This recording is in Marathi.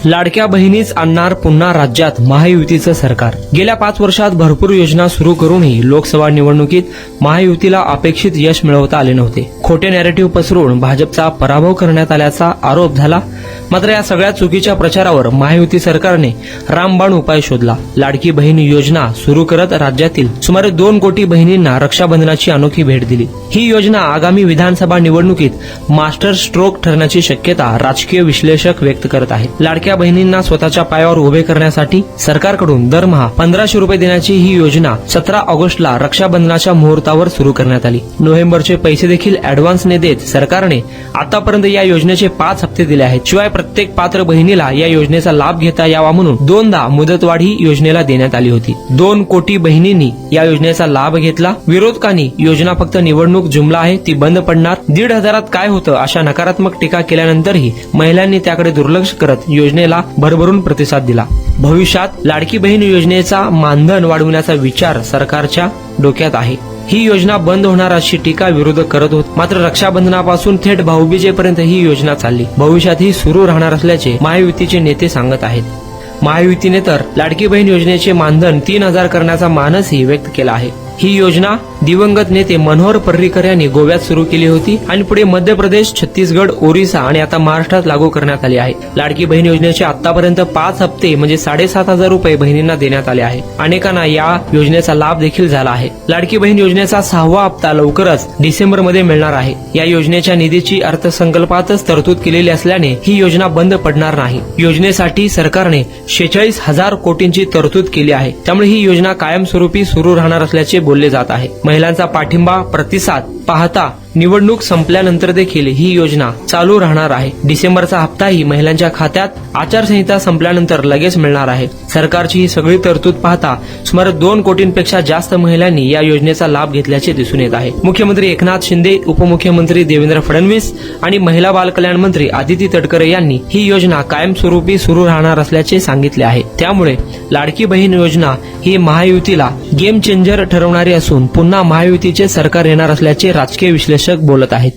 लाडक्या बहिणीच आणणार पुन्हा राज्यात महायुतीचं सरकार। गेल्या 5 वर्षात भरपूर योजना सुरू करूनही लोकसभा निवडणुकीत महायुतीला अपेक्षित यश मिळवता आले नव्हते। खोटे नॅरेटिव्ह पसरवून भाजपचा पराभव करण्यात आल्याचा आरोप झाला। मात्र या सगळ्या चुकीच्या प्रचारावर महायुती सरकारने रामबाण उपाय शोधला। लाडकी बहीण योजना सुरू करत राज्यातील सुमारे 2 कोटी बहिणींना रक्षाबंधनाची अनोखी भेट दिली। ही योजना आगामी विधानसभा निवडणुकीत मास्टर स्ट्रोक ठरण्याची शक्यता राजकीय विश्लेषक व्यक्त करत आहेत। लाडक्या बहिणींना स्वतःच्या पायावर उभे करण्यासाठी सरकारकडून दरमहा 1500 रुपये देण्याची ही योजना 17 ऑगस्टला रक्षाबंधनाच्या मुहूर्तावर सुरू करण्यात आली। नोव्हेंबरचे पैसे देखील ऍडव्हान्सने देत सरकारने आतापर्यंत या योजनेचे 5 हप्ते दिले आहेत। शिवाय प्रत्येक पात्र बहिणीला या योजनेचा लाभ घेता यावा म्हणून 2दा मुदतवाढ ही योजनेला देण्यात आली होती। 2 कोटी बहिणींनी या योजनेचा लाभ घेतला। विरोधकांनी योजना फक्त निवडणूक जुमला आहे, ती बंद पडणार, 1,500 काय होतं अशा नकारात्मक टीका केल्यानंतरही महिलांनी त्याकडे दुर्लक्ष करत योजनेला भरभरून प्रतिसाद दिला। भविष्यात लाडकी बहीण योजनेचा मानधन वाढवण्याचा विचार सरकारच्या डोक्यात आहे। ही योजना बंद होणार अशी टीका विरोधक करत होते। मात्र रक्षाबंधनापासून थेट भाऊबीजेपर्यंत ही योजना चालली, भविष्यात ही सुरू राहणार असल्याचे महायुतीचे नेते सांगत आहेत। महायुतीने तर लाडकी बहीण योजनेचे मानधन 3000 करण्याचा मानसही व्यक्त केला आहे। ही योजना दिवंगत नेते मनोहर पर्रीकर यांनी गोव्यात सुरू केली होती आणि पुढे मध्य प्रदेश, छत्तीसगड, ओरिसा आणि आता महाराष्ट्रात लागू करण्यात आली आहे। लाडकी बहीण योजनेचे आतापर्यंत 5 हप्ते म्हणजे 7500 रुपये बहिणींना देण्यात आले आहे। अनेकांना या योजनेचा लाभ देखील झाला आहे। लाडकी बहीण योजनेचा 6वा हप्ता लवकरच डिसेंबरमध्ये मिळणार आहे। या योजनेच्या निधीची अर्थसंकल्पातच तरतूद केलेली असल्याने ही योजना बंद पडणार नाही। योजनेसाठी सरकारने 46,000 कोटींची तरतूद केली आहे, त्यामुळे ही योजना कायमस्वरूपी सुरू राहणार असल्याचे बोलले जात आहे। महिलांचा पाठिंबा प्रतिसाद पाहता निवडणूक संपल्यानंतर देखील ही योजना चालू राहणार आहे। डिसेंबरचा हप्ताही महिलांच्या खात्यात आचारसंहिता संपल्यानंतर लगेच मिळणार आहे। सरकारची ही सगळी तरतूद पाहता सुमारे 2 कोटींपेक्षा जास्त महिलांनी या योजनेचा लाभ घेतल्याचे दिसून येत आहे। मुख्यमंत्री एकनाथ शिंदे, उपमुख्यमंत्री देवेंद्र फडणवीस आणि महिला बाल कल्याण मंत्री आदिती तटकरे यांनी ही योजना कायमस्वरूपी सुरू राहणार असल्याचे सांगितले आहे। त्यामुळे लाडकी बहीण योजना ही महायुतीला गेम चेंजर ठरवणारी असून पुन्हा महायुतीचे सरकार येणार असल्याचे राजकीय विश्लेषक बोलत आहेत।